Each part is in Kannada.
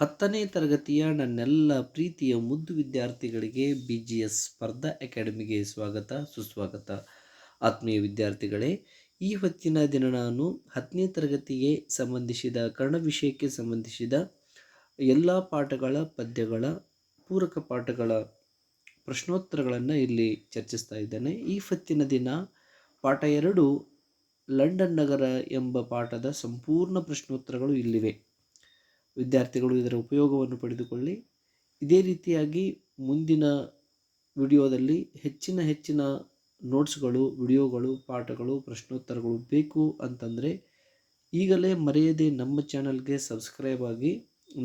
10ನೇ ತರಗತಿಯ ನನ್ನೆಲ್ಲ ಪ್ರೀತಿಯ ಮುದ್ದು ವಿದ್ಯಾರ್ಥಿಗಳಿಗೆ BGS ಸ್ಪರ್ಧಾ ಅಕಾಡೆಮಿಗೆ ಸ್ವಾಗತ ಸುಸ್ವಾಗತ. ಆತ್ಮೀಯ ವಿದ್ಯಾರ್ಥಿಗಳೇ, ಈ ಹೊತ್ತಿನ ದಿನ ನಾನು 10ನೇ ತರಗತಿಗೆ ಸಂಬಂಧಿಸಿದ ಕನ್ನಡ ವಿಷಯಕ್ಕೆ ಸಂಬಂಧಿಸಿದ ಎಲ್ಲ ಪಾಠಗಳ ಪದ್ಯಗಳ ಪೂರಕ ಪಾಠಗಳ ಪ್ರಶ್ನೋತ್ತರಗಳನ್ನು ಇಲ್ಲಿ ಚರ್ಚಿಸ್ತಾ ಇದ್ದೇನೆ. ಈ ಹೊತ್ತಿನ ದಿನ ಪಾಠ 2 ಲಂಡನ್ ನಗರ ಎಂಬ ಪಾಠದ ಸಂಪೂರ್ಣ ಪ್ರಶ್ನೋತ್ತರಗಳು ಇಲ್ಲಿವೆ. ವಿದ್ಯಾರ್ಥಿಗಳು ಇದರ ಉಪಯೋಗವನ್ನು ಪಡೆದುಕೊಳ್ಳಿ. ಇದೇ ರೀತಿಯಾಗಿ ಮುಂದಿನ ವಿಡಿಯೋದಲ್ಲಿ ಹೆಚ್ಚಿನ ನೋಟ್ಸ್ಗಳು, ವಿಡಿಯೋಗಳು, ಪಾಠಗಳು, ಪ್ರಶ್ನೋತ್ತರಗಳು ಬೇಕು ಅಂತಂದರೆ ಈಗಲೇ ಮರೆಯದೆ ನಮ್ಮ ಚಾನಲ್ಗೆ ಸಬ್ಸ್ಕ್ರೈಬ್ ಆಗಿ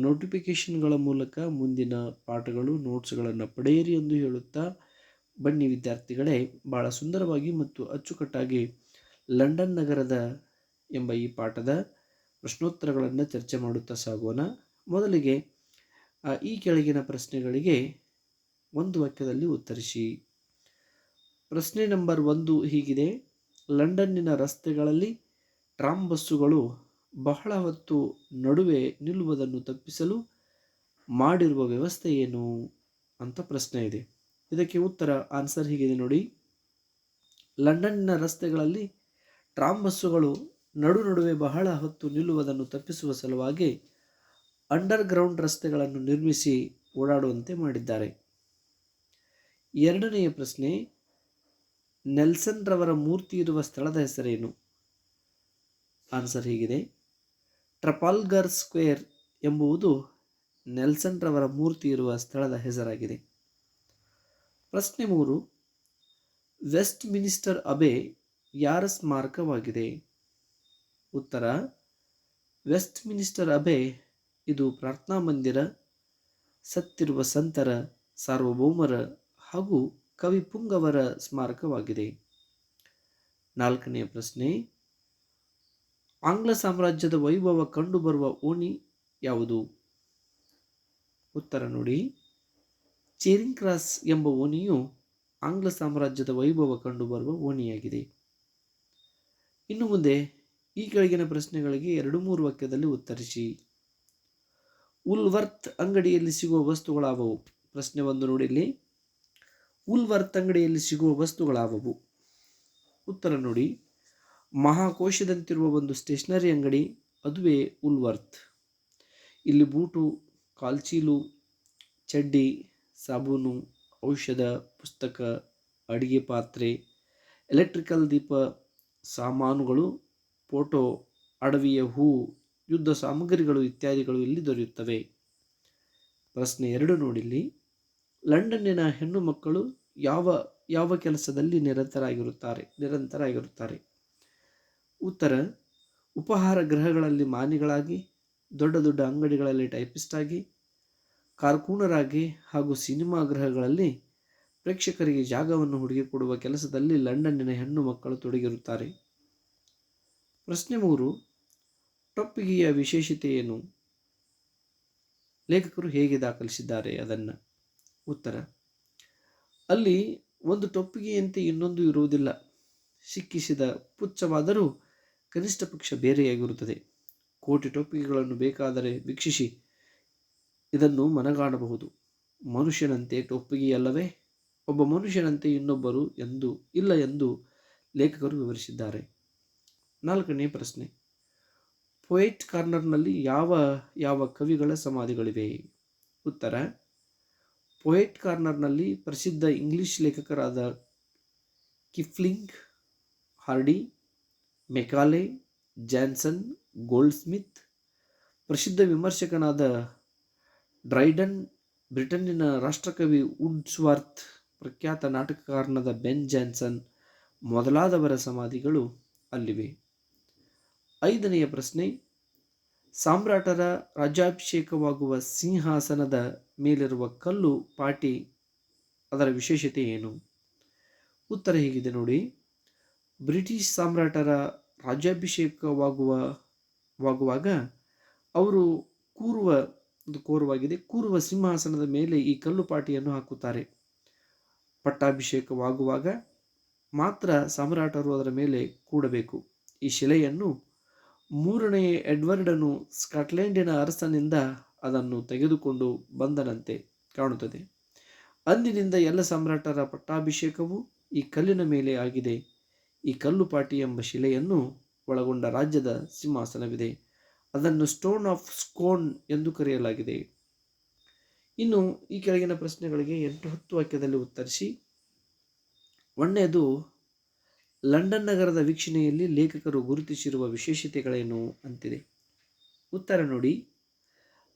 ನೋಟಿಫಿಕೇಷನ್ಗಳ ಮೂಲಕ ಮುಂದಿನ ಪಾಠಗಳು, ನೋಟ್ಸ್ಗಳನ್ನು ಪಡೆಯಿರಿ ಎಂದು ಹೇಳುತ್ತಾ, ಬನ್ನಿ ವಿದ್ಯಾರ್ಥಿಗಳೇ, ಭಾಳ ಸುಂದರವಾಗಿ ಮತ್ತು ಅಚ್ಚುಕಟ್ಟಾಗಿ ಲಂಡನ್ ನಗರದ ಎಂಬ ಈ ಪಾಠದ ಪ್ರಶ್ನೋತ್ತರಗಳನ್ನು ಚರ್ಚೆ ಮಾಡುತ್ತಾ ಸಾಗೋಣ. ಮೊದಲಿಗೆ ಈ ಕೆಳಗಿನ ಪ್ರಶ್ನೆಗಳಿಗೆ ಒಂದು ವಾಕ್ಯದಲ್ಲಿ ಉತ್ತರಿಸಿ. ಪ್ರಶ್ನೆ ನಂಬರ್ 1 ಹೀಗಿದೆ: ಲಂಡನ್ನಿನ ರಸ್ತೆಗಳಲ್ಲಿ ಟ್ರಾಮ್ ಬಸ್ಸುಗಳು ಬಹಳ ಹೊತ್ತು ನಡುವೆ ನಿಲ್ಲುವುದನ್ನು ತಪ್ಪಿಸಲು ಮಾಡಿರುವ ವ್ಯವಸ್ಥೆ ಏನು ಅಂತ ಪ್ರಶ್ನೆ ಇದೆ. ಇದಕ್ಕೆ ಉತ್ತರ ಆನ್ಸರ್ ಹೀಗಿದೆ ನೋಡಿ. ಲಂಡನ್ನಿನ ರಸ್ತೆಗಳಲ್ಲಿ ಟ್ರಾಮ್ ಬಸ್ಸುಗಳು ನಡುವೆ ಬಹಳ ಹೊತ್ತು ನಿಲ್ಲುವುದನ್ನು ತಪ್ಪಿಸುವ ಸಲುವಾಗಿ ಅಂಡರ್ ಗ್ರೌಂಡ್ ರಸ್ತೆಗಳನ್ನು ನಿರ್ಮಿಸಿ ಓಡಾಡುವಂತೆ ಮಾಡಿದ್ದಾರೆ. ಎರಡನೆಯ ಪ್ರಶ್ನೆ: ನೆಲ್ಸನ್ ರವರ ಮೂರ್ತಿ ಇರುವ ಸ್ಥಳದ ಹೆಸರೇನು? ಆನ್ಸರ್ ಹೀಗಿದೆ: ಟ್ರಫಾಲ್ಗರ್ ಸ್ಕ್ವೇರ್ ಎಂಬುದು ನೆಲ್ಸನ್ ರವರ ಮೂರ್ತಿ ಇರುವ ಸ್ಥಳದ ಹೆಸರಾಗಿದೆ. ಪ್ರಶ್ನೆ 3: ವೆಸ್ಟ್ ಮಿನಿಸ್ಟರ್ ಅಬೆ ಯಾರ ಸ್ಮಾರಕವಾಗಿದೆ? ಉತ್ತರ: ವೆಸ್ಟ್ ಮಿನಿಸ್ಟರ್ ಅಬೆ ಇದು ಪ್ರಾರ್ಥನಾ ಮಂದಿರ, ಸತ್ತಿರುವ ಸಂತರ, ಸಾರ್ವಭೌಮರ ಹಾಗೂ ಕವಿ ಪುಂಗವರ ಸ್ಮಾರಕವಾಗಿದೆ. ನಾಲ್ಕನೆಯ ಪ್ರಶ್ನೆ: ಆಂಗ್ಲ ಸಾಮ್ರಾಜ್ಯದ ವೈಭವ ಕಂಡುಬರುವ ಓಣಿ ಯಾವುದು? ಉತ್ತರ ನೋಡಿ. ಚೇರಿಂಗ್ ಕ್ರಾಸ್ ಎಂಬ ಓಣಿಯು ಆಂಗ್ಲ ಸಾಮ್ರಾಜ್ಯದ ವೈಭವ ಕಂಡುಬರುವ ಓಣಿಯಾಗಿದೆ. ಇನ್ನು ಮುಂದೆ ಈ ಕೆಳಗಿನ ಪ್ರಶ್ನೆಗಳಿಗೆ 2-3 ವಾಕ್ಯದಲ್ಲಿ ಉತ್ತರಿಸಿ. ವುಲ್ವರ್ತ್ ಅಂಗಡಿಯಲ್ಲಿ ಸಿಗುವ ವಸ್ತುಗಳಾವವು? ಪ್ರಶ್ನೆ 1 ನೋಡಿ ಇಲ್ಲಿ. ವುಲ್ವರ್ತ್ ಅಂಗಡಿಯಲ್ಲಿ ಸಿಗುವ ವಸ್ತುಗಳಾವವು? ಉತ್ತರ ನೋಡಿ. ಮಹಾಕೋಶದಂತಿರುವ ಒಂದು ಸ್ಟೇಷನರಿ ಅಂಗಡಿ, ಅದುವೇ ವುಲ್ವರ್ತ್. ಇಲ್ಲಿ ಬೂಟು, ಕಾಲ್ಚೀಲು, ಚಡ್ಡಿ, ಸಾಬೂನು, ಔಷಧ, ಪುಸ್ತಕ, ಅಡಿಗೆ ಪಾತ್ರೆ, ಎಲೆಕ್ಟ್ರಿಕಲ್ ದೀಪ ಸಾಮಾನುಗಳು, ಫೋಟೋ, ಅಡವಿಯ ಹೂ, ಯುದ್ಧ ಸಾಮಗ್ರಿಗಳು ಇತ್ಯಾದಿಗಳು ಇಲ್ಲಿ ದೊರೆಯುತ್ತವೆ. ಪ್ರಶ್ನೆ 2 ನೋಡಿಲ್ಲಿ. ಲಂಡನ್ನಿನ ಹೆಣ್ಣು ಮಕ್ಕಳು ಯಾವ ಕೆಲಸದಲ್ಲಿ ನಿರಂತರಾಗಿರುತ್ತಾರೆ? ಉತ್ತರ: ಉಪಹಾರ ಗೃಹಗಳಲ್ಲಿ ಮಾನಿಗಳಾಗಿ, ದೊಡ್ಡ ಅಂಗಡಿಗಳಲ್ಲಿ ಟೈಪಿಸ್ಟ್ ಆಗಿ, ಕಾರ್ಕೂನರಾಗಿ ಹಾಗೂ ಸಿನಿಮಾ ಗೃಹಗಳಲ್ಲಿ ಪ್ರೇಕ್ಷಕರಿಗೆ ಜಾಗವನ್ನು ಹುಡುಕಿಕೊಡುವ ಕೆಲಸದಲ್ಲಿ ಲಂಡನ್ನಿನ ಹೆಣ್ಣು ಮಕ್ಕಳು ತೊಡಗಿರುತ್ತಾರೆ. ಪ್ರಶ್ನೆ 3: ಟೊಪ್ಪಿಗೆಯ ವಿಶೇಷತೆ ಏನು? ಲೇಖಕರು ಹೇಗೆ ದಾಖಲಿಸಿದ್ದಾರೆ ಅದನ್ನು? ಉತ್ತರ: ಅಲ್ಲಿ ಒಂದು ಟೊಪ್ಪಿಗೆಯಂತೆ ಇನ್ನೊಂದು ಇರುವುದಿಲ್ಲ. ಸಿಕ್ಕಿಸಿದ ಪುಚ್ಚವಾದರೂ ಕನಿಷ್ಠ ಪಕ್ಷ ಬೇರೆಯಾಗಿರುತ್ತದೆ. ಕೋಟಿ ಟೊಪ್ಪಿಗೆಗಳನ್ನು ಬೇಕಾದರೆ ವೀಕ್ಷಿಸಿ ಇದನ್ನು ಮನಗಾಣಬಹುದು. ಮನುಷ್ಯನಂತೆ ಟೊಪ್ಪಿಗೆಯಲ್ಲವೇ? ಒಬ್ಬ ಮನುಷ್ಯನಂತೆ ಇನ್ನೊಬ್ಬರು ಇಲ್ಲ ಎಂದು ಲೇಖಕರು ವಿವರಿಸಿದ್ದಾರೆ. 4ನೇ ಪ್ರಶ್ನೆ: ಪೋಯೆಟ್ ಕಾರ್ನರ್ನಲ್ಲಿ ಯಾವ ಕವಿಗಳ ಸಮಾಧಿಗಳಿವೆ? ಉತ್ತರ: ಪೋಯೆಟ್ ಕಾರ್ನರ್ನಲ್ಲಿ ಪ್ರಸಿದ್ಧ ಇಂಗ್ಲಿಷ್ ಲೇಖಕರಾದ Kipling, Hardy, Macaulay, Johnson, Goldsmith, ಪ್ರಸಿದ್ಧ ವಿಮರ್ಶಕನಾದ ಡ್ರೈಡನ್, ಬ್ರಿಟನ್ನಿನ ರಾಷ್ಟ್ರಕವಿ ವುಡ್ಸ್ವರ್ತ್, ಪ್ರಖ್ಯಾತ ನಾಟಕಕಾರನಾದ ಬೆನ್ ಜಾನ್ಸನ್ ಮೊದಲಾದವರ ಸಮಾಧಿಗಳು ಅಲ್ಲಿವೆ. 5ನೆಯ ಪ್ರಶ್ನೆ: ಸಾಮ್ರಾಟರ ರಾಜ್ಯಾಭಿಷೇಕವಾಗುವ ಸಿಂಹಾಸನದ ಮೇಲಿರುವ ಕಲ್ಲು ಪಾಟಿ ಅದರ ವಿಶೇಷತೆ ಏನು? ಉತ್ತರ ಹೀಗಿದೆ ನೋಡಿ. ಬ್ರಿಟಿಷ್ ಸಾಮ್ರಾಟರ ರಾಜ್ಯಾಭಿಷೇಕವಾಗುವಾಗ ಅವರು ಕೂರುವ ಸಿಂಹಾಸನದ ಮೇಲೆ ಈ ಕಲ್ಲು ಪಾಟಿಯನ್ನು ಹಾಕುತ್ತಾರೆ. ಪಟ್ಟಾಭಿಷೇಕವಾಗುವಾಗ ಮಾತ್ರ ಸಾಮ್ರಾಟರು ಅದರ ಮೇಲೆ ಕೂಡಬೇಕು. ಈ ಶಿಲೆಯನ್ನು 3ನೇ ಎಡ್ವರ್ಡನು ಸ್ಕಾಟ್ಲೆಂಡಿನ ಅರಸನಿಂದ ಅದನ್ನು ತೆಗೆದುಕೊಂಡು ಬಂದನಂತೆ ಕಾಣುತ್ತದೆ. ಅಂದಿನಿಂದ ಎಲ್ಲ ಸಾಮ್ರಾಟರ ಪಟ್ಟಾಭಿಷೇಕವು ಈ ಕಲ್ಲಿನ ಮೇಲೆ ಆಗಿದೆ. ಈ ಕಲ್ಲುಪಾಟಿ ಎಂಬ ಶಿಲೆಯನ್ನು ಒಳಗೊಂಡ ರಾಜ್ಯದ ಸಿಂಹಾಸನವಿದೆ. ಅದನ್ನು ಸ್ಟೋನ್ ಆಫ್ ಸ್ಕೋನ್ ಎಂದು ಕರೆಯಲಾಗಿದೆ. ಇನ್ನು ಈ ಕೆಳಗಿನ ಪ್ರಶ್ನೆಗಳಿಗೆ 8-10 ವಾಕ್ಯದಲ್ಲಿ ಉತ್ತರಿಸಿ. ಒಂದನೇದು, ಲಂಡನ್ ನಗರದ ವೀಕ್ಷಣೆಯಲ್ಲಿ ಲೇಖಕರು ಗುರುತಿಸಿರುವ ವಿಶೇಷತೆಗಳೇನು ಅಂತಿದೆ. ಉತ್ತರ ನೋಡಿ.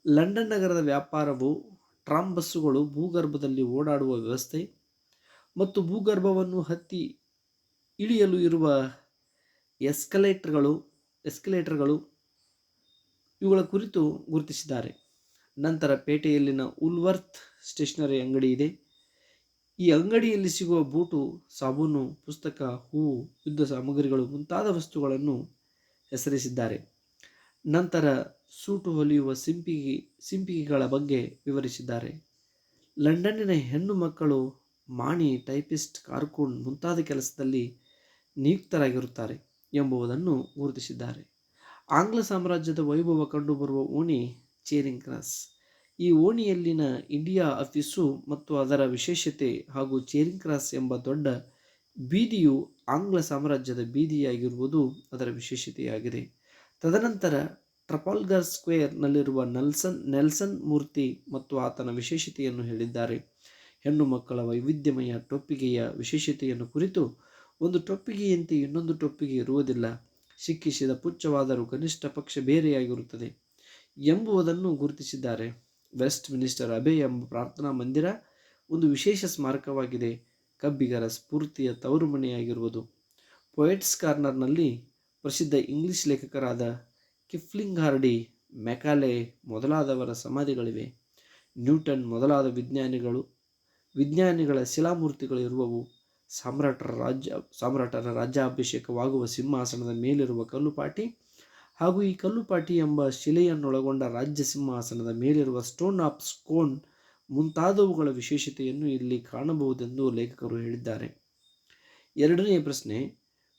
ಲಂಡನ್ ನಗರದ ವ್ಯಾಪಾರವು ಟ್ರಾಮ್ ಬಸ್ಸುಗಳು, ಭೂಗರ್ಭದಲ್ಲಿ ಓಡಾಡುವ ವ್ಯವಸ್ಥೆ ಮತ್ತು ಭೂಗರ್ಭವನ್ನು ಹತ್ತಿ ಇಳಿಯಲು ಇರುವ ಎಸ್ಕಲೇಟರ್ಗಳು ಇವುಗಳ ಕುರಿತು ಗುರುತಿಸಿದ್ದಾರೆ. ನಂತರ ಪೇಟೆಯಲ್ಲಿನ ಉಲ್ವರ್ತ್ ಸ್ಟೇಷನರಿ ಅಂಗಡಿ ಇದೆ. ಈ ಅಂಗಡಿಯಲ್ಲಿ ಸಿಗುವ ಬೂಟು, ಸಾಬೂನು, ಪುಸ್ತಕ, ಹೂವು, ಯುದ್ಧ ಸಾಮಗ್ರಿಗಳು ಮುಂತಾದ ವಸ್ತುಗಳನ್ನು ಹೆಸರಿಸಿದ್ದಾರೆ. ನಂತರ ಸೂಟು ಹೊಲಿಯುವ ಸಿಂಪಿಗೆಗಳ ಬಗ್ಗೆ ವಿವರಿಸಿದ್ದಾರೆ. ಲಂಡನ್ನಿನ ಹೆಣ್ಣು ಮಕ್ಕಳು ಮಾಣಿ, ಟೈಪಿಸ್ಟ್, ಕಾರ್ಕೂನ್ ಮುಂತಾದ ಕೆಲಸದಲ್ಲಿ ನಿಯುಕ್ತರಾಗಿರುತ್ತಾರೆ ಎಂಬುದನ್ನು ಗುರುತಿಸಿದ್ದಾರೆ. ಆಂಗ್ಲ ಸಾಮ್ರಾಜ್ಯದ ವೈಭವ ಕಂಡುಬರುವ ಓಣಿ ಚೇರಿಂಗ್ ಕ್ರಾಸ್. ಈ ಓಣಿಯಲ್ಲಿನ ಇಂಡಿಯಾ ಆಫೀಸು ಮತ್ತು ಅದರ ವಿಶೇಷತೆ ಹಾಗೂ ಚೇರಿಂಗ್ ಕ್ರಾಸ್ ಎಂಬ ದೊಡ್ಡ ಬೀದಿಯು ಆಂಗ್ಲ ಸಾಮ್ರಾಜ್ಯದ ಬೀದಿಯಾಗಿರುವುದು ಅದರ ವಿಶೇಷತೆಯಾಗಿದೆ. ತದನಂತರ ಟ್ರಫಾಲ್ಗರ್ ಸ್ಕ್ವೇರ್ನಲ್ಲಿರುವ ನೆಲ್ಸನ್ ಮೂರ್ತಿ ಮತ್ತು ಆತನ ವಿಶೇಷತೆಯನ್ನು ಹೇಳಿದ್ದಾರೆ. ಹೆಣ್ಣು ಮಕ್ಕಳ ವೈವಿಧ್ಯಮಯ ಟೊಪ್ಪಿಗೆಯ ವಿಶೇಷತೆಯನ್ನು ಕುರಿತು, ಒಂದು ಟೊಪ್ಪಿಗೆಯಂತೆ ಇನ್ನೊಂದು ಟೊಪ್ಪಿಗೆ ಇರುವುದಿಲ್ಲ, ಸಿಕ್ಕಿಸಿದ ಪುಚ್ಚವಾದರೂ ಕನಿಷ್ಠ ಪಕ್ಷ ಬೇರೆಯಾಗಿರುತ್ತದೆ ಎಂಬುದನ್ನು ಗುರುತಿಸಿದ್ದಾರೆ. ವೆಸ್ಟ್ ಮಿನಿಸ್ಟರ್ ಅಬೆ ಎಂಬ ಪ್ರಾರ್ಥನಾ ಮಂದಿರ ಒಂದು ವಿಶೇಷ ಸ್ಮಾರಕವಾಗಿದೆ. ಕಬ್ಬಿಗರ ಸ್ಫೂರ್ತಿಯ ತವರು ಮನೆಯಾಗಿರುವುದು. ಪೊಯೆಟ್ಸ್ ಕಾರ್ನರ್ನಲ್ಲಿ ಪ್ರಸಿದ್ಧ ಇಂಗ್ಲಿಷ್ ಲೇಖಕರಾದ ಕಿಪ್ಲಿಂಗ್, ಹಾರ್ಡಿ, ಮೆಕಾಲೆ ಮೊದಲಾದವರ ಸಮಾಧಿಗಳಿವೆ. ನ್ಯೂಟನ್ ಮೊದಲಾದ ವಿಜ್ಞಾನಿಗಳ ಶಿಲಾಮೂರ್ತಿಗಳು ಇರುವವು. ಸಾಮ್ರಾಟರ ರಾಜ್ಯಾಭಿಷೇಕವಾಗುವ ಸಿಂಹಾಸನದ ಮೇಲಿರುವ ಕಲ್ಲುಪಾಟಿ ಹಾಗೂ ಈ ಕಲ್ಲುಪಾಟಿ ಎಂಬ ಶಿಲೆಯನ್ನೊಳಗೊಂಡ ರಾಜ್ಯ ಸಿಂಹಾಸನದ ಮೇಲಿರುವ ಸ್ಟೋನ್ ಆಫ್ ಸ್ಕೋನ್ ಮುಂತಾದವುಗಳ ವಿಶೇಷತೆಯನ್ನು ಇಲ್ಲಿ ಕಾಣಬಹುದೆಂದು ಲೇಖಕರು ಹೇಳಿದ್ದಾರೆ. ಎರಡನೆಯ ಪ್ರಶ್ನೆ,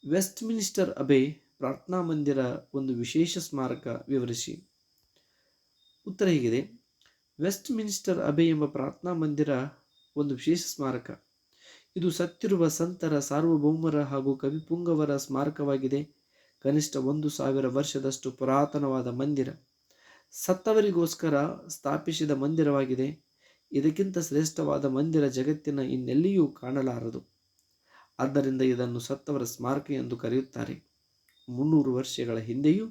ವೆಸ್ಟ್ ಮಿನಿಸ್ಟರ್ ಅಬೆ ಪ್ರಾರ್ಥನಾ ಮಂದಿರ ಒಂದು ವಿಶೇಷ ಸ್ಮಾರಕ, ವಿವರಿಸಿ. ಉತ್ತರ ಹೀಗಿದೆ. ವೆಸ್ಟ್ ಮಿನಿಸ್ಟರ್ ಅಬೆ ಎಂಬ ಪ್ರಾರ್ಥನಾ ಮಂದಿರ ಒಂದು ವಿಶೇಷ ಸ್ಮಾರಕ. ಇದು ಸತ್ತಿರುವ ಸಂತರ, ಸಾರ್ವಭೌಮರ ಹಾಗೂ ಕವಿಪುಂಗವರ ಸ್ಮಾರಕವಾಗಿದೆ. ಕನಿಷ್ಠ 1000 ವರ್ಷದಷ್ಟು ಪುರಾತನವಾದ ಮಂದಿರ. ಸತ್ತವರಿಗೋಸ್ಕರ ಸ್ಥಾಪಿಸಿದ ಮಂದಿರವಾಗಿದೆ. ಇದಕ್ಕಿಂತ ಶ್ರೇಷ್ಠವಾದ ಮಂದಿರ ಜಗತ್ತಿನ ಇನ್ನೆಲ್ಲಿಯೂ ಕಾಣಲಾರದು. ಆದ್ದರಿಂದ ಇದನ್ನು ಸತ್ತವರ ಸ್ಮಾರಕ ಎಂದು ಕರೆಯುತ್ತಾರೆ. 300 ವರ್ಷಗಳ ಹಿಂದೆಯೂ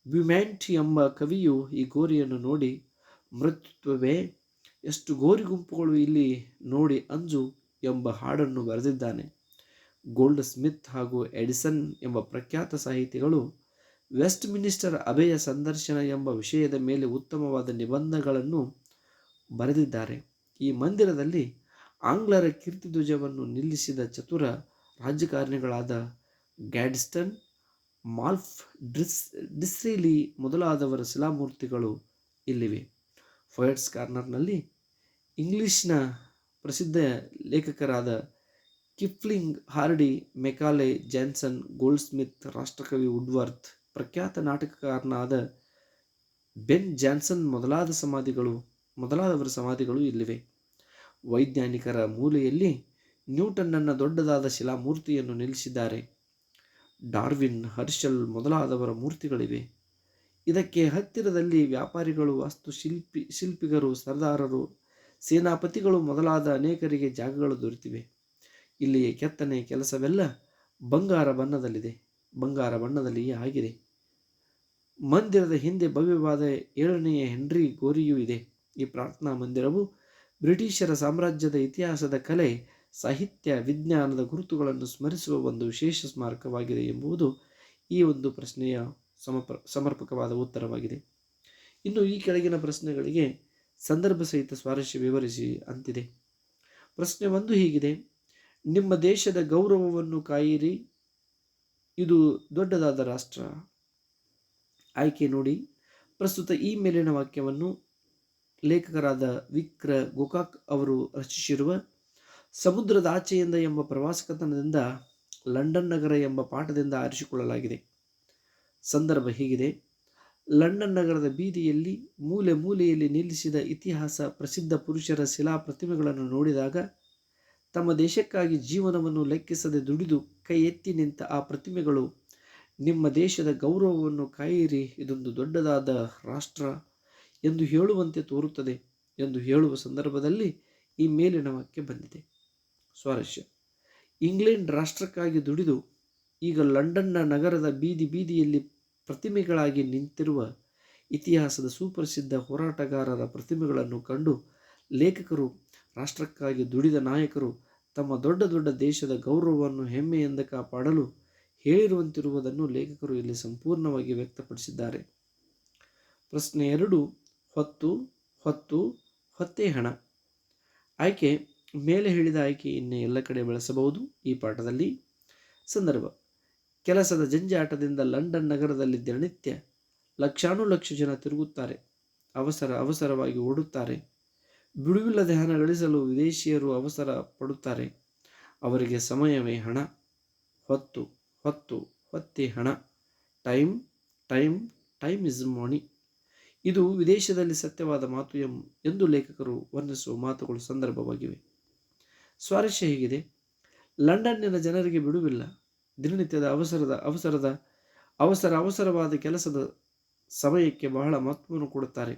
ಬ್ಯುಮ್ಯಾಂಟ್ ಎಂಬ ಕವಿಯು ಈ ಗೋರಿಯನ್ನು ನೋಡಿ, ಮೃತ್ಯುತ್ವವೇ, ಎಷ್ಟು ಗೋರಿ ಗುಂಪುಗಳು ಇಲ್ಲಿ ನೋಡಿ ಅಂಜು ಎಂಬ ಹಾಡನ್ನು ಬರೆದಿದ್ದಾನೆ. ಗೋಲ್ಡ್ ಸ್ಮಿತ್ ಹಾಗೂ ಎಡಿಸನ್ ಎಂಬ ಪ್ರಖ್ಯಾತ ಸಾಹಿತಿಗಳು ವೆಸ್ಟ್ ಮಿನಿಸ್ಟರ್ ಅಬೆಯ ಸಂದರ್ಶನ ಎಂಬ ವಿಷಯದ ಮೇಲೆ ಉತ್ತಮವಾದ ನಿಬಂಧಗಳನ್ನು ಬರೆದಿದ್ದಾರೆ. ಈ ಮಂದಿರದಲ್ಲಿ ಆಂಗ್ಲರ ಕೀರ್ತಿಧ್ವಜವನ್ನು ನಿಲ್ಲಿಸಿದ ಚತುರ ರಾಜಕಾರಣಿಗಳಾದ ಗ್ಯಾಡ್ಸ್ಟನ್, ಮಾಲ್ಫ್, ಡಿಸ್ರೇಲಿ ಮೊದಲಾದವರ ಶಿಲಾಮೂರ್ತಿಗಳು ಇಲ್ಲಿವೆ. ಪೊಯೆಟ್ಸ್ ಕಾರ್ನರ್ನಲ್ಲಿ ಇಂಗ್ಲಿಷ್ನ ಪ್ರಸಿದ್ಧ ಲೇಖಕರಾದ Kipling, Hardy, Macaulay, Johnson, Goldsmith, ರಾಷ್ಟ್ರಕವಿ ವುಡ್ವರ್ತ್, ಪ್ರಖ್ಯಾತ ನಾಟಕಕಾರನಾದ ಬೆನ್ ಜಾನ್ಸನ್ ಮೊದಲಾದವರ ಸಮಾಧಿಗಳು ಇಲ್ಲಿವೆ. ವೈಜ್ಞಾನಿಕರ ಮೂಲೆಯಲ್ಲಿ ನ್ಯೂಟನ್ನನ ದೊಡ್ಡದಾದ ಶಿಲಾಮೂರ್ತಿಯನ್ನು ನಿಲ್ಲಿಸಿದ್ದಾರೆ. ಡಾರ್ವಿನ್, ಹರ್ಷಲ್ ಮೊದಲಾದವರ ಮೂರ್ತಿಗಳಿವೆ. ಇದಕ್ಕೆ ಹತ್ತಿರದಲ್ಲಿ ವ್ಯಾಪಾರಿಗಳು, ಶಿಲ್ಪಿಗರು, ಸರ್ದಾರರು, ಸೇನಾಪತಿಗಳು ಮೊದಲಾದ ಅನೇಕರಿಗೆ ಜಾಗಗಳು ದೊರೆತಿವೆ. ಇಲ್ಲಿಯ ಕೆತ್ತನೆ ಕೆಲಸವೆಲ್ಲ ಬಂಗಾರ ಬಣ್ಣದಲ್ಲಿಯೇ ಆಗಿದೆ. ಮಂದಿರದ ಹಿಂದೆ ಭವ್ಯವಾದ 7ನೇ ಹೆನ್ರಿ ಗೋರಿಯೂ ಇದೆ. ಈ ಪ್ರಾರ್ಥನಾ ಮಂದಿರವು ಬ್ರಿಟಿಷರ ಸಾಮ್ರಾಜ್ಯದ ಇತಿಹಾಸದ ಕಲೆ, ಸಾಹಿತ್ಯ, ವಿಜ್ಞಾನದ ಗುರುತುಗಳನ್ನು ಸ್ಮರಿಸುವ ಒಂದು ವಿಶೇಷ ಸ್ಮಾರಕವಾಗಿದೆ ಎಂಬುದು ಈ ಒಂದು ಪ್ರಶ್ನೆಯ ಸಮರ್ಪಕವಾದ ಉತ್ತರವಾಗಿದೆ. ಇನ್ನು ಈ ಕೆಳಗಿನ ಪ್ರಶ್ನೆಗಳಿಗೆ ಸಂದರ್ಭ ಸಹಿತ ಸ್ವಾರಸ್ಯ ವಿವರಿಸಿ ಅಂತಿದೆ. ಪ್ರಶ್ನೆ 1 ಹೀಗಿದೆ. ನಿಮ್ಮ ದೇಶದ ಗೌರವವನ್ನು ಕಾಯಿರಿ, ಇದು ದೊಡ್ಡದಾದ ರಾಷ್ಟ್ರ. ಆಯ್ಕೆ ನೋಡಿ. ಪ್ರಸ್ತುತ ಈ ಮೇಲಿನ ವಾಕ್ಯವನ್ನು ಲೇಖಕರಾದ ವಿಕ್ರ ಗೋಕಾಕ್ ಅವರು ರಚಿಸಿರುವ ಸಮುದ್ರದ ಆಚೆಯಿಂದ ಎಂಬ ಪ್ರವಾಸ ಕಥನದಿಂದ ಲಂಡನ್ ನಗರ ಎಂಬ ಪಾಠದಿಂದ ಆರಿಸಿಕೊಳ್ಳಲಾಗಿದೆ. ಸಂದರ್ಭ ಹೀಗಿದೆ. ಲಂಡನ್ ನಗರದ ಬೀದಿಯಲ್ಲಿ ಮೂಲೆ ಮೂಲೆಯಲ್ಲಿ ನಿಲ್ಲಿಸಿದ ಇತಿಹಾಸ ಪ್ರಸಿದ್ಧ ಪುರುಷರ ಶಿಲಾ ಪ್ರತಿಮೆಗಳನ್ನು ನೋಡಿದಾಗ ತಮ್ಮ ದೇಶಕ್ಕಾಗಿ ಜೀವನವನ್ನು ಲೆಕ್ಕಿಸದೆ ದುಡಿದು ಕೈ ಎತ್ತಿ ನಿಂತ ಆ ಪ್ರತಿಮೆಗಳು ನಿಮ್ಮ ದೇಶದ ಗೌರವವನ್ನು ಕಾಯಿರಿ, ಇದೊಂದು ದೊಡ್ಡದಾದ ರಾಷ್ಟ್ರ ಎಂದು ಹೇಳುವಂತೆ ತೋರುತ್ತದೆ ಎಂದು ಹೇಳುವ ಸಂದರ್ಭದಲ್ಲಿ ಈ ಮೇಲಿನ ವಾಕ್ಯ ಬಂದಿದೆ. ಸ್ವಾರಸ್ಯ: ಇಂಗ್ಲೆಂಡ್ ರಾಷ್ಟ್ರಕ್ಕಾಗಿ ದುಡಿದು ಈಗ ಲಂಡನ್ನ ನಗರದ ಬೀದಿ ಬೀದಿಯಲ್ಲಿ ಪ್ರತಿಮೆಗಳಾಗಿ ನಿಂತಿರುವ ಇತಿಹಾಸದ ಸುಪ್ರಸಿದ್ಧ ಹೋರಾಟಗಾರರ ಪ್ರತಿಮೆಗಳನ್ನು ಕಂಡು ಲೇಖಕರು ರಾಷ್ಟ್ರಕ್ಕಾಗಿ ದುಡಿದ ನಾಯಕರು ತಮ್ಮ ದೊಡ್ಡ ದೊಡ್ಡ ದೇಶದ ಗೌರವವನ್ನು ಹೆಮ್ಮೆಯಿಂದ ಕಾಪಾಡಲು ಹೇಳಿರುವಂತಿರುವುದನ್ನು ಲೇಖಕರು ಇಲ್ಲಿ ಸಂಪೂರ್ಣವಾಗಿ ವ್ಯಕ್ತಪಡಿಸಿದ್ದಾರೆ. ಪ್ರಶ್ನೆ 2, ಹೊತ್ತು ಹೊತ್ತು ಹೊತ್ತೇ ಹಣ. ಆಯ್ಕೆ: ಮೇಲೆ ಹೇಳಿದ ಆಯ್ಕೆ ಇನ್ನೇ ಎಲ್ಲ ಕಡೆ ಬಳಸಬಹುದು ಈ ಪಾಠದಲ್ಲಿ. ಸಂದರ್ಭ: ಕೆಲಸದ ಜಂಜಾಟದಿಂದ ಲಂಡನ್ ನಗರದಲ್ಲಿ ದಿನನಿತ್ಯ ಲಕ್ಷಾನುಲಕ್ಷ ಜನ ತಿರುಗುತ್ತಾರೆ, ಅವಸರವಾಗಿ ಓಡುತ್ತಾರೆ. ಬಿಡುವಿಲ್ಲದೆ ಹಣ ಗಳಿಸಲು ವಿದೇಶಿಯರು ಅವಸರ ಪಡುತ್ತಾರೆ. ಅವರಿಗೆ ಸಮಯವೇ ಹಣ. ಹೊತ್ತು ಹೊತ್ತು ಹೊತ್ತೇ ಹಣ. ಟೈಮ್ ಟೈಮ್ ಟೈಮ್ ಇಸ್ ಮನಿ. ಇದು ವಿದೇಶದಲ್ಲಿ ಸತ್ಯವಾದ ಮಾತು ಎಂದು ಲೇಖಕರು ವರ್ಣಿಸುವ ಮಾತುಗಳು ಸಂದರ್ಭವಾಗಿವೆ. ಸ್ವಾರಸ್ಯ ಹೀಗಿದೆ: ಲಂಡನ್ನಿನ ಜನರಿಗೆ ಬಿಡುವಿಲ್ಲ. ದಿನನಿತ್ಯದ ಅವಸರವಾದ ಕೆಲಸದ ಸಮಯಕ್ಕೆ ಬಹಳ ಮಹತ್ವವನ್ನು ಕೊಡುತ್ತಾರೆ.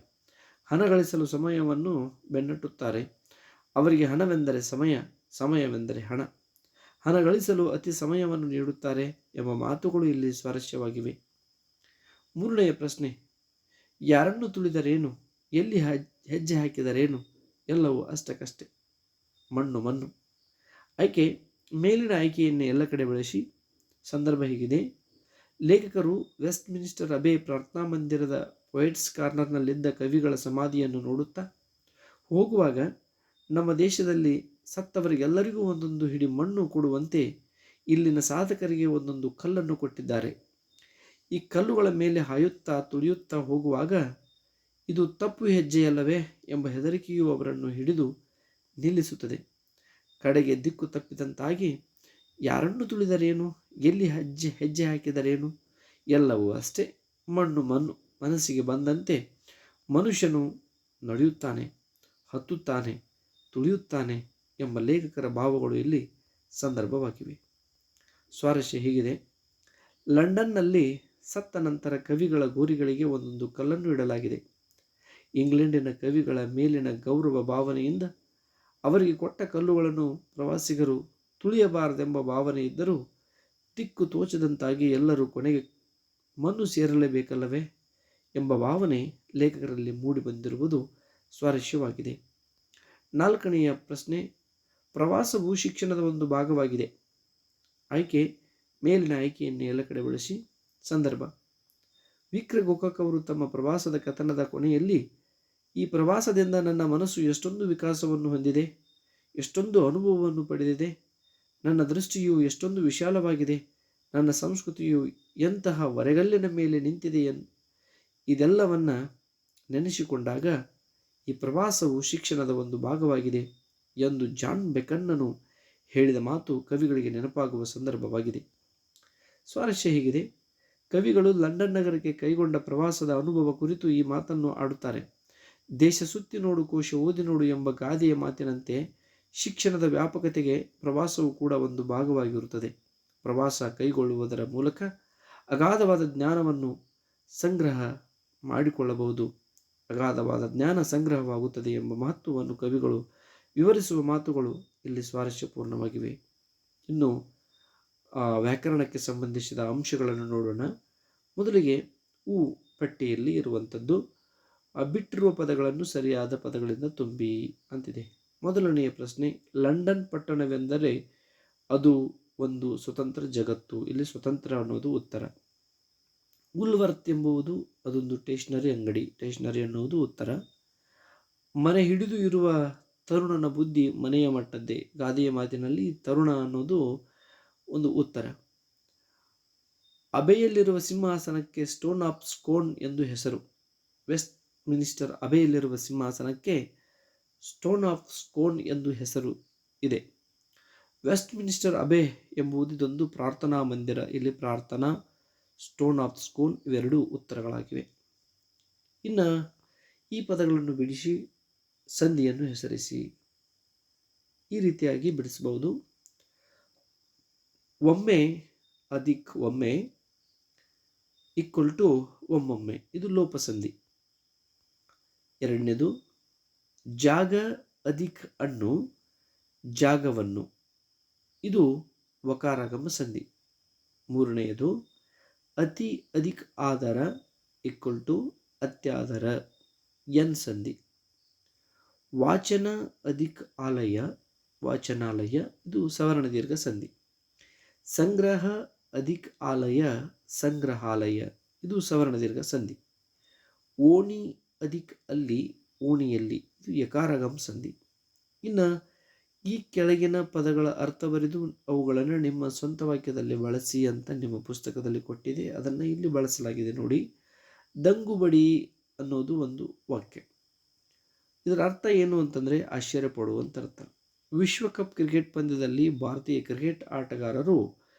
ಹಣ ಗಳಿಸಲು ಸಮಯವನ್ನು ಬೆನ್ನಟ್ಟುತ್ತಾರೆ. ಅವರಿಗೆ ಹಣವೆಂದರೆ ಸಮಯ, ಸಮಯವೆಂದರೆ ಹಣ. ಹಣ ಗಳಿಸಲು ಅತಿ ಸಮಯವನ್ನು ನೀಡುತ್ತಾರೆ ಎಂಬ ಮಾತುಗಳು ಇಲ್ಲಿ ಸ್ವಾರಸ್ಯವಾಗಿವೆ. 3ನೆಯ ಪ್ರಶ್ನೆ: ಯಾರನ್ನು ತುಳಿದರೇನು, ಎಲ್ಲಿ ಹೆಜ್ಜೆ ಹಾಕಿದರೇನು, ಎಲ್ಲವೂ ಅಷ್ಟಕ್ಕಷ್ಟೇ, ಮಣ್ಣು ಮಣ್ಣು. ಆಯ್ಕೆ: ಮೇಲಿನ ಆಯ್ಕೆಯನ್ನೇ ಎಲ್ಲ ಕಡೆ ಬಳಸಿ. ಸಂದರ್ಭ ಹೀಗಿದೆ: ಲೇಖಕರು ವೆಸ್ಟ್ ಮಿನಿಸ್ಟರ್ ಅಬೆ ಪ್ರಾರ್ಥನಾ ಮಂದಿರದ ಪೊಯೆಟ್ಸ್ ಕಾರ್ನರ್ನಲ್ಲಿದ್ದ ಕವಿಗಳ ಸಮಾಧಿಯನ್ನು ನೋಡುತ್ತಾ ಹೋಗುವಾಗ ನಮ್ಮ ದೇಶದಲ್ಲಿ ಸತ್ತವರಿಗೆಲ್ಲರಿಗೂ ಒಂದೊಂದು ಹಿಡಿ ಮಣ್ಣು ಕೊಡುವಂತೆ ಇಲ್ಲಿನ ಸಾಧಕರಿಗೆ ಒಂದೊಂದು ಕಲ್ಲನ್ನು ಕೊಟ್ಟಿದ್ದಾರೆ. ಈ ಕಲ್ಲುಗಳ ಮೇಲೆ ಹಾಯುತ್ತಾ ತುಳಿಯುತ್ತಾ ಹೋಗುವಾಗ ಇದು ತಪ್ಪು ಹೆಜ್ಜೆಯಲ್ಲವೇ ಎಂಬ ಹೆದರಿಕೆಯು ಅವರನ್ನು ಹಿಡಿದು ನಿಲ್ಲಿಸುತ್ತದೆ. ಕಡೆಗೆ ದಿಕ್ಕು ತಪ್ಪಿದಂತಾಗಿ ಯಾರನ್ನು ತುಳಿದರೇನು, ಎಲ್ಲಿ ಹೆಜ್ಜೆ ಹಾಕಿದರೇನು, ಎಲ್ಲವೂ ಅಷ್ಟೇ, ಮಣ್ಣು ಮಣ್ಣು. ಮನಸ್ಸಿಗೆ ಬಂದಂತೆ ಮನುಷ್ಯನು ನಡೆಯುತ್ತಾನೆ, ಹತ್ತುತ್ತಾನೆ, ತುಳಿಯುತ್ತಾನೆ ಎಂಬ ಲೇಖಕರ ಭಾವಗಳು ಇಲ್ಲಿ ಸಂದರ್ಭವಾಗಿವೆ. ಸ್ವಾರಸ್ಯ ಹೀಗಿದೆ: ಲಂಡನ್ನಲ್ಲಿ ಸತ್ತ ನಂತರ ಕವಿಗಳ ಗೋರಿಗಳಿಗೆ ಒಂದೊಂದು ಕಲ್ಲನ್ನು ಇಡಲಾಗಿದೆ. ಇಂಗ್ಲೆಂಡಿನ ಕವಿಗಳ ಮೇಲಿನ ಗೌರವ ಭಾವನೆಯಿಂದ ಅವರಿಗೆ ಕೊಟ್ಟ ಕಲ್ಲುಗಳನ್ನು ಪ್ರವಾಸಿಗರು ತುಳಿಯಬಾರದೆಂಬ ಭಾವನೆ ಇದ್ದರೂ ದಿಕ್ಕು ತೋಚದಂತಾಗಿ ಎಲ್ಲರೂ ಕೊನೆಗೆ ಮಣ್ಣು ಸೇರಲೇಬೇಕಲ್ಲವೇ ಎಂಬ ಭಾವನೆ ಲೇಖಕರಲ್ಲಿ ಮೂಡಿಬಂದಿರುವುದು ಸ್ವಾರಸ್ಯವಾಗಿದೆ. 4ನೆಯ ಪ್ರಶ್ನೆ: ಪ್ರವಾಸವು ಶಿಕ್ಷಣದ ಒಂದು ಭಾಗವಾಗಿದೆ. ಆಯ್ಕೆ: ಮೇಲಿನ ಆಯ್ಕೆಯನ್ನು ಎಲ್ಲ ಕಡೆ ಬಳಸಿ. ಸಂದರ್ಭ: ವಿಕ್ರ ಗೋಕಾಕ್ ಅವರು ತಮ್ಮ ಪ್ರವಾಸದ ಕಥನದ ಕೊನೆಯಲ್ಲಿ ಈ ಪ್ರವಾಸದಿಂದ ನನ್ನ ಮನಸ್ಸು ಎಷ್ಟೊಂದು ವಿಕಾಸವನ್ನು ಹೊಂದಿದೆ, ಎಷ್ಟೊಂದು ಅನುಭವವನ್ನು ಪಡೆದಿದೆ, ನನ್ನ ದೃಷ್ಟಿಯು ಎಷ್ಟೊಂದು ವಿಶಾಲವಾಗಿದೆ, ನನ್ನ ಸಂಸ್ಕೃತಿಯು ಎಂತಹ ಹೊರಗಲ್ಲಿನ ಮೇಲೆ ನಿಂತಿದೆ, ಇದೆಲ್ಲವನ್ನ ನೆನೆಸಿಕೊಂಡಾಗ ಈ ಪ್ರವಾಸವು ಶಿಕ್ಷಣದ ಒಂದು ಭಾಗವಾಗಿದೆ ಎಂದು ಜಾನ್ ಬೆಕನ್ನನು ಹೇಳಿದ ಮಾತು ಕವಿಗಳಿಗೆ ನೆನಪಾಗುವ ಸಂದರ್ಭವಾಗಿದೆ. ಸ್ವಾರಸ್ಯ ಹೀಗಿದೆ: ಕವಿಗಳು ಲಂಡನ್ ನಗರಕ್ಕೆ ಕೈಗೊಂಡ ಪ್ರವಾಸದ ಅನುಭವ ಕುರಿತು ಈ ಮಾತನ್ನು ಆಡುತ್ತಾರೆ. ದೇಶ ಸುತ್ತಿ ನೋಡು, ಕೋಶ ಓದಿ ನೋಡು ಎಂಬ ಗಾದೆಯ ಮಾತಿನಂತೆ ಶಿಕ್ಷಣದ ವ್ಯಾಪಕತೆಗೆ ಪ್ರವಾಸವು ಕೂಡ ಒಂದು ಭಾಗವಾಗಿರುತ್ತದೆ. ಪ್ರವಾಸ ಕೈಗೊಳ್ಳುವುದರ ಮೂಲಕ ಅಗಾಧವಾದ ಜ್ಞಾನವನ್ನು ಸಂಗ್ರಹ ಮಾಡಿಕೊಳ್ಳಬಹುದು, ಅಗಾಧವಾದ ಜ್ಞಾನ ಸಂಗ್ರಹವಾಗುತ್ತದೆ ಎಂಬ ಮಹತ್ವವನ್ನು ಕವಿಗಳು ವಿವರಿಸುವ ಮಾತುಗಳು ಇಲ್ಲಿ ಸ್ವಾರಸ್ಯಪೂರ್ಣವಾಗಿವೆ. ಇನ್ನು ವ್ಯಾಕರಣಕ್ಕೆ ಸಂಬಂಧಿಸಿದ ಅಂಶಗಳನ್ನು ನೋಡೋಣ. ಮೊದಲಿಗೆ ಉ ಪಟ್ಟಿಯಲ್ಲಿ ಇರುವಂಥದ್ದು ಬಿಟ್ಟಿರುವ ಪದಗಳನ್ನು ಸರಿಯಾದ ಪದಗಳಿಂದ ತುಂಬಿ ಅಂತಿದೆ. ಮೊದಲನೆಯ ಪ್ರಶ್ನೆ: ಲಂಡನ್ ಪಟ್ಟಣವೆಂದರೆ ಅದು ಒಂದು ಸ್ವತಂತ್ರ ಜಗತ್ತು. ಇಲ್ಲಿ ಸ್ವತಂತ್ರ ಅನ್ನೋದು ಉತ್ತರ. ವುಲ್ವರ್ತ್ ಎಂಬುದು ಅದೊಂದು ಸ್ಟೇಷನರಿ ಅಂಗಡಿ. ಸ್ಟೇಷನರಿ ಅನ್ನುವುದು ಉತ್ತರ. ಮನೆ ಹಿಡಿದು ಇರುವ ತರುಣನ ಬುದ್ಧಿ ಮನೆಯ ಮಟ್ಟದ್ದೇ. ಗಾದೆಯ ಮಾತಿನಲ್ಲಿ ತರುಣ ಅನ್ನೋದು ಒಂದು ಉತ್ತರ. ಅಬೆಯಲ್ಲಿರುವ ಸಿಂಹಾಸನಕ್ಕೆ ಸ್ಟೋನ್ ಆಫ್ ಸ್ಕೋನ್ ಎಂದು ಹೆಸರು. West minister ಅಬೆಯಲ್ಲಿರುವ ಸಿಂಹಾಸನಕ್ಕೆ stone of Scone ಎಂದು ಹೆಸರು ಇದೆ. ವೆಸ್ಟ್ ಮಿನಿಸ್ಟರ್ ಅಬೆ ಎಂಬುದು ಇದೊಂದು ಪ್ರಾರ್ಥನಾ ಮಂದಿರ. ಇಲ್ಲಿ ಪ್ರಾರ್ಥನಾ, ಸ್ಟೋನ್ ಆಫ್ ಸ್ಕೋನ್ ಇವೆರಡೂ ಉತ್ತರಗಳಾಗಿವೆ. ಇನ್ನು ಈ ಪದಗಳನ್ನು ಬಿಡಿಸಿ ಸಂಧಿಯನ್ನು ಹೆಸರಿಸಿ. ಈ ರೀತಿಯಾಗಿ ಬಿಡಿಸಬಹುದು. ಒಮ್ಮೆ ಅಧಿಕ್ ಒಮ್ಮೆ ಈಕ್ವಲ್ ಟು ಒಮ್ಮೊಮ್ಮೆ, ಇದು ಲೋಪಸಂಧಿ. ಎರಡನೇದು ಜಾಗ ಅಧಿಕ್ ಅನ್ನು ಜಾಗವನ್ನು, ಇದು ವಕಾರಾಗಮ ಸಂಧಿ. ಮೂರನೆಯದು ಅತಿ ಅಧಿಕ್ ಆದರ ಈಕ್ವಲ್ ಟು ಅತ್ಯಾದರ, ಎನ್ ಸಂಧಿ. ವಾಚನ ಅಧಿಕ್ ಆಲಯ ವಾಚನಾಲಯ, ಇದು ಸವರ್ಣ ದೀರ್ಘ ಸಂಧಿ. ಸಂಗ್ರಹ ಅಧಿಕ್ ಆಲಯ ಸಂಗ್ರಹಾಲಯ, ಇದು ಸವರ್ಣ ದೀರ್ಘ ಸಂಧಿ. ಓಣಿ ಅಧಿಕ್ ಅಲ್ಲಿ ಓಣಿಯಲ್ಲಿ, ಇದು ಯಕಾರಾಗಮ ಸಂಧಿ. ಇನ್ನು ಈ ಕೆಳಗಿನ ಪದಗಳ ಅರ್ಥ ಬರೆದು ಅವುಗಳನ್ನು ನಿಮ್ಮ ಸ್ವಂತ ವಾಕ್ಯದಲ್ಲಿ ಬಳಸಿ ಅಂತ ನಿಮ್ಮ ಪುಸ್ತಕದಲ್ಲಿ ಕೊಟ್ಟಿದೆ. ಅದನ್ನು ಇಲ್ಲಿ ಬಳಸಲಾಗಿದೆ ನೋಡಿ. ದಂಗುಬಡಿ ಅನ್ನೋದು ಒಂದು ವಾಕ್ಯ. ಇದರ ಅರ್ಥ ಏನು ಅಂತಂದರೆ ಆಶ್ಚರ್ಯ ಪಡುವಂಥ ಅರ್ಥ. ವಿಶ್ವಕಪ್ ಕ್ರಿಕೆಟ್ ಪಂದ್ಯದಲ್ಲಿ ಭಾರತೀಯ ಕ್ರಿಕೆಟ್ ಆಟಗಾರರು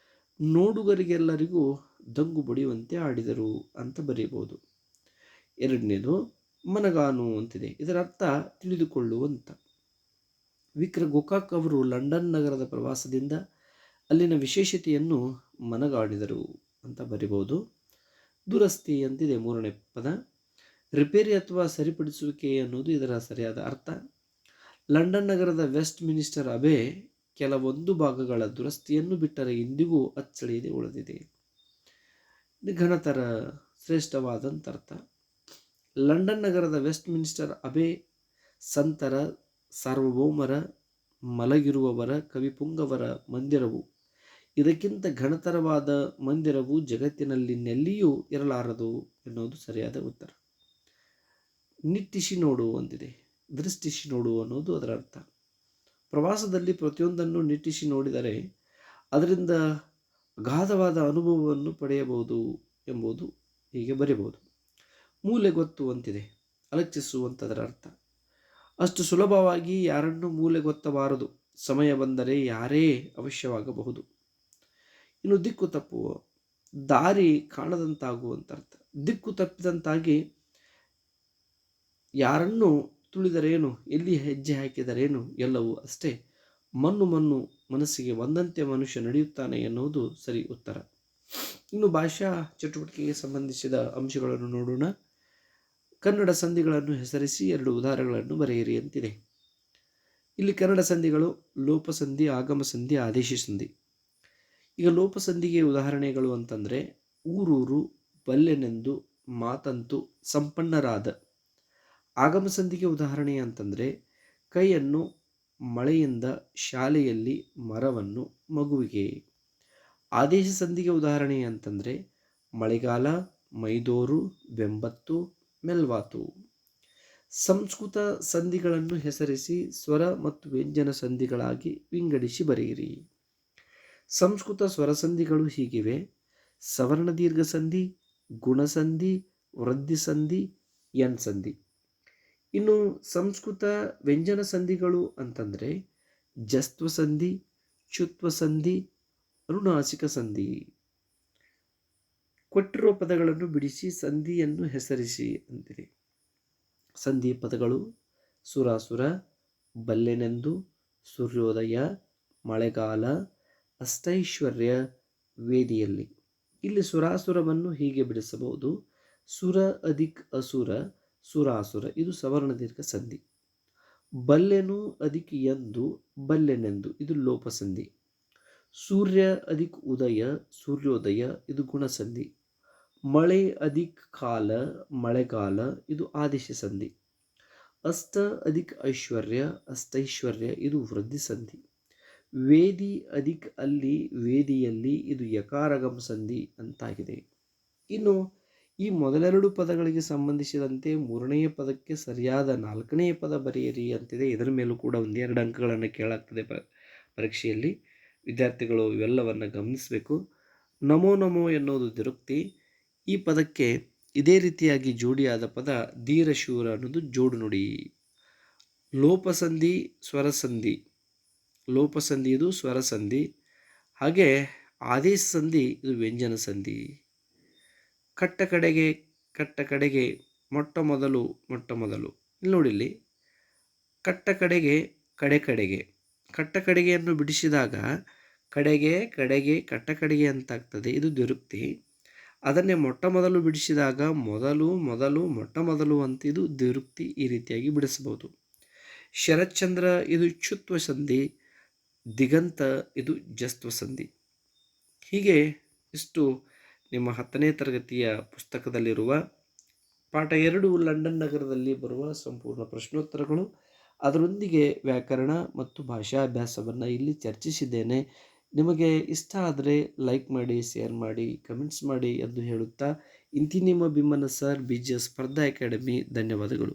ನೋಡುಗರಿಗೆಲ್ಲರಿಗೂ ದಂಗು ಬಡಿಯುವಂತೆ ಆಡಿದರು ಅಂತ ಬರೆಯಬಹುದು. ಎರಡನೇದು ಮನಗಾನು ಅಂತಿದೆ. ಇದರ ಅರ್ಥ ತಿಳಿದುಕೊಳ್ಳುವಂತ. ವಿಕ್ರ ಗೋಕಾಕ್ ಅವರು ಲಂಡನ್ ನಗರದ ಪ್ರವಾಸದಿಂದ ಅಲ್ಲಿನ ವಿಶೇಷತೆಯನ್ನು ಮನಗಾಡಿದರು ಅಂತ ಬರೀಬಹುದು. ದುರಸ್ತಿ ಅಂತಿದೆ ಮೂರನೇ ಪದ. ರಿಪೇರಿ ಅಥವಾ ಸರಿಪಡಿಸುವಿಕೆ ಅನ್ನೋದು ಇದರ ಸರಿಯಾದ ಅರ್ಥ. ಲಂಡನ್ ನಗರದ ವೆಸ್ಟ್ ಮಿನಿಸ್ಟರ್ ಅಬೆ ಕೆಲವೊಂದು ಭಾಗಗಳ ದುರಸ್ತಿಯನ್ನು ಬಿಟ್ಟರೆ ಇಂದಿಗೂ ಅಚ್ಚಳಿಯದೆ ಉಳಿದಿದೆ. ಇದು ಘನತರ ಶ್ರೇಷ್ಠವಾದಂಥ ಅರ್ಥ. ಲಂಡನ್ ನಗರದ ವೆಸ್ಟ್ ಮಿನಿಸ್ಟರ್ ಅಬೆ ಸಂತರ, ಸಾರ್ವಭೌಮರ, ಮಲಗಿರುವವರ, ಕವಿಪುಂಗವರ ಮಂದಿರವು, ಇದಕ್ಕಿಂತ ಘನತರವಾದ ಮಂದಿರವು ಜಗತ್ತಿನಲ್ಲಿನ್ನೆಲ್ಲಿಯೂ ಇರಲಾರದು ಎನ್ನುವುದು ಸರಿಯಾದ ಉತ್ತರ. ನಿಟ್ಟಿಸಿ ನೋಡು ಅಂತಿದೆ. ದೃಷ್ಟಿಸಿ ನೋಡು ಅನ್ನೋದು ಅದರ ಅರ್ಥ. ಪ್ರವಾಸದಲ್ಲಿ ಪ್ರತಿಯೊಂದನ್ನು ನಿಟ್ಟಿಸಿ ನೋಡಿದರೆ ಅದರಿಂದ ಅಗಾಧವಾದ ಅನುಭವವನ್ನು ಪಡೆಯಬಹುದು ಎಂಬುದು ಹೀಗೆ ಬರೆಯಬಹುದು. ಮೂಲೆ ಗೊತ್ತು ಅಂತಿದೆ. ಅಲಕ್ಷಿಸುವಂಥದರ ಅರ್ಥ. ಅಷ್ಟು ಸುಲಭವಾಗಿ ಯಾರನ್ನು ಮೂಲೆ ಗೊತ್ತಬಾರದು. ಸಮಯ ಬಂದರೆ ಯಾರೇ ಅವಶ್ಯವಾಗಬಹುದು. ಇನ್ನು ದಿಕ್ಕು ತಪ್ಪುವ, ದಾರಿ ಕಾಣದಂತಾಗುವಂಥ ಅರ್ಥ. ದಿಕ್ಕು ತಪ್ಪಿದಂತಾಗಿ ಯಾರನ್ನು ತುಳಿದರೇನು, ಎಲ್ಲಿ ಹೆಜ್ಜೆ ಹಾಕಿದರೇನು, ಎಲ್ಲವೂ ಅಷ್ಟೇ ಮಣ್ಣು ಮಣ್ಣು, ಮನಸ್ಸಿಗೆ ಒಂದಂತೆ ಮನುಷ್ಯ ನಡೆಯುತ್ತಾನೆ ಎನ್ನುವುದು ಸರಿ ಉತ್ತರ. ಇನ್ನು ಭಾಷಾ ಚಟುವಟಿಕೆಗೆ ಸಂಬಂಧಿಸಿದ ಅಂಶಗಳನ್ನು ನೋಡೋಣ. ಕನ್ನಡ ಸಂಧಿಗಳನ್ನು ಹೆಸರಿಸಿ 2 ಉದಾಹರಣೆಗಳನ್ನು ಬರೆಯಿರಿ ಅಂತಿದೆ. ಇಲ್ಲಿ ಕನ್ನಡ ಸಂಧಿಗಳು ಲೋಪಸಂಧಿ, ಆಗಮ ಸಂಧಿ, ಆದೇಶ ಸಂಧಿ. ಈಗ ಲೋಪಸಂಧಿಗೆ ಉದಾಹರಣೆಗಳು ಅಂತಂದರೆ ಊರೂರು, ಬಲ್ಲೆನೆಂದು, ಮಾತಂತು, ಸಂಪನ್ನರಾದ. ಆಗಮ ಸಂಧಿಗೆ ಉದಾಹರಣೆ ಅಂತಂದರೆ ಕೈಯನ್ನು, ಮಳೆಯಿಂದ, ಶಾಲೆಯಲ್ಲಿ, ಮರವನ್ನು, ಮಗುವಿಗೆ. ಆದೇಶ ಸಂಧಿಗೆ ಉದಾಹರಣೆ ಅಂತಂದರೆ ಮಳೆಗಾಲ, ಮೈದೋರು, ಬೆಂಬತ್ತು, ಮೆಲ್ವಾತು. ಸಂಸ್ಕೃತ ಸಂಧಿಗಳನ್ನು ಹೆಸರಿಸಿ ಸ್ವರ ಮತ್ತು ವ್ಯಂಜನ ಸಂಧಿಗಳಾಗಿ ವಿಂಗಡಿಸಿ ಬರೆಯಿರಿ. ಸಂಸ್ಕೃತ ಸ್ವರಸಂಧಿಗಳು ಹೀಗಿವೆ: ಸವರ್ಣ ದೀರ್ಘ ಸಂಧಿ, ಗುಣಸಂಧಿ, ವೃದ್ಧಿ ಸಂಧಿ, ಎನ್ ಸಂಧಿ. ಇನ್ನು ಸಂಸ್ಕೃತ ವ್ಯಂಜನ ಸಂಧಿಗಳು ಅಂತಂದರೆ ಜಸ್ತ್ವ ಸಂಧಿ, ಚುತ್ವ ಸಂಧಿ, ಅನುನಾಸಿಕ ಸಂಧಿ. ಕೊಟ್ಟಿರುವ ಪದಗಳನ್ನು ಬಿಡಿಸಿ ಸಂಧಿಯನ್ನು ಹೆಸರಿಸಿ ಅಂತಿದೆ. ಸಂಧಿ ಪದಗಳು ಸುರಾಸುರ, ಬಲ್ಲೆನೆಂದು, ಸೂರ್ಯೋದಯ, ಮಳೆಗಾಲ, ಅಷ್ಟೈಶ್ವರ್ಯ, ವೇದಿಯಲ್ಲಿ. ಇಲ್ಲಿ ಸುರಾಸುರವನ್ನು ಹೀಗೆ ಬಿಡಿಸಬಹುದು: ಸುರ ಅಧಿಕ್ ಅಸುರ, ಸುರಾಸುರ, ಇದು ಸವರ್ಣ ದೀರ್ಘ ಸಂಧಿ. ಬಲ್ಲೆನು ಅಧಿಕ್ ಎಂದು, ಬಲ್ಲೆನೆಂದು, ಇದು ಲೋಪಸಂಧಿ. ಸೂರ್ಯ ಅಧಿಕ್ ಉದಯ, ಸೂರ್ಯೋದಯ, ಇದು ಗುಣಸಂಧಿ. ಮಳೆ ಅಧಿಕ್ ಕಾಲ, ಮಳೆಗಾಲ, ಇದು ಆದೇಶ ಸಂಧಿ. ಅಷ್ಟ ಅಧಿಕ್ ಐಶ್ವರ್ಯ, ಅಷ್ಟೈಶ್ವರ್ಯ, ಇದು ವೃದ್ಧಿ ಸಂಧಿ. ವೇದಿ ಅಧಿಕ್ ಅಲ್ಲಿ, ವೇದಿಯಲ್ಲಿ, ಇದು ಯಕಾರಗಮ ಸಂಧಿ ಅಂತಾಗಿದೆ. ಇನ್ನು ಈ ಮೊದಲೆರಡು ಪದಗಳಿಗೆ ಸಂಬಂಧಿಸಿದಂತೆ ಮೂರನೆಯ ಪದಕ್ಕೆ ಸರಿಯಾದ 4ನೆಯ ಪದ ಬರೆಯಿರಿ ಅಂತಿದೆ. ಇದರ ಮೇಲೂ ಕೂಡ 1-2 ಅಂಕಗಳನ್ನು ಕೇಳಾಗ್ತದೆ ಪರೀಕ್ಷೆಯಲ್ಲಿ. ವಿದ್ಯಾರ್ಥಿಗಳು ಇವೆಲ್ಲವನ್ನು ಗಮನಿಸಬೇಕು. ನಮೋ ನಮೋ ಎನ್ನುವುದು ದ್ವಿರುಕ್ತಿ. ಈ ಪದಕ್ಕೆ ಇದೇ ರೀತಿಯಾಗಿ ಜೋಡಿಯಾದ ಪದ ಧೀರಶೂರ ಅನ್ನೋದು ಜೋಡು ನುಡಿ. ಲೋಪಸಂಧಿ, ಸ್ವರಸಂಧಿ. ಲೋಪಸಂಧಿ ಇದು ಸ್ವರಸಂಧಿ. ಹಾಗೆ ಆದೇಶ ಸಂಧಿ ಇದು ವ್ಯಂಜನ ಸಂಧಿ. ಕಟ್ಟ ಕಡೆಗೆ ಮೊಟ್ಟ ಮೊದಲು ಇಲ್ಲಿ ನೋಡಿ, ಇಲ್ಲಿ ಕಟ್ಟ ಕಡೆಗೆ ಕಡೆ ಕಡೆಗೆ, ಕಟ್ಟ ಕಡೆಗೆಯನ್ನು ಬಿಡಿಸಿದಾಗ ಕಡೆಗೆ ಕಡೆಗೆ ಕಟ್ಟ ಕಡೆಗೆ ಅಂತಾಗ್ತದೆ, ಇದು ದ್ವಿರುಕ್ತಿ. ಅದನ್ನೇ ಮೊಟ್ಟ ಮೊದಲು ಬಿಡಿಸಿದಾಗ ಮೊದಲು ಮೊದಲು ಮೊಟ್ಟ ಮೊದಲು ಅಂತ ಇದು ದ್ವಿರುಕ್ತಿ. ಈ ರೀತಿಯಾಗಿ ಬಿಡಿಸಬಹುದು. ಶರತ್ಚಂದ್ರ ಇದು ಚ್ಯುತ್ವ ಸಂಧಿ, ದಿಗಂತ ಇದು ಜಸ್ತ್ವ ಸಂಧಿ. ಹೀಗೆ ಇಷ್ಟು ನಿಮ್ಮ 10ನೇ ತರಗತಿಯ ಪುಸ್ತಕದಲ್ಲಿರುವ ಪಾಠ 2 ಲಂಡನ್ ನಗರದಲ್ಲಿ ಬರುವ ಸಂಪೂರ್ಣ ಪ್ರಶ್ನೋತ್ತರಗಳು, ಅದರೊಂದಿಗೆ ವ್ಯಾಕರಣ ಮತ್ತು ಭಾಷಾ ಅಭ್ಯಾಸವನ್ನು ಇಲ್ಲಿ ಚರ್ಚಿಸಿದ್ದೇನೆ. ನಿಮಗೆ ಇಷ್ಟ ಆದರೆ ಲೈಕ್ ಮಾಡಿ, ಶೇರ್ ಮಾಡಿ, ಕಮೆಂಟ್ಸ್ ಮಾಡಿ ಎಂದು ಹೇಳುತ್ತಾ ಇಂತಿ ನಿಮ್ಮ ಭೀಮಣ್ಣ ಸರ್, BGS ಸ್ಪರ್ಧಾ ಅಕಾಡೆಮಿ. ಧನ್ಯವಾದಗಳು.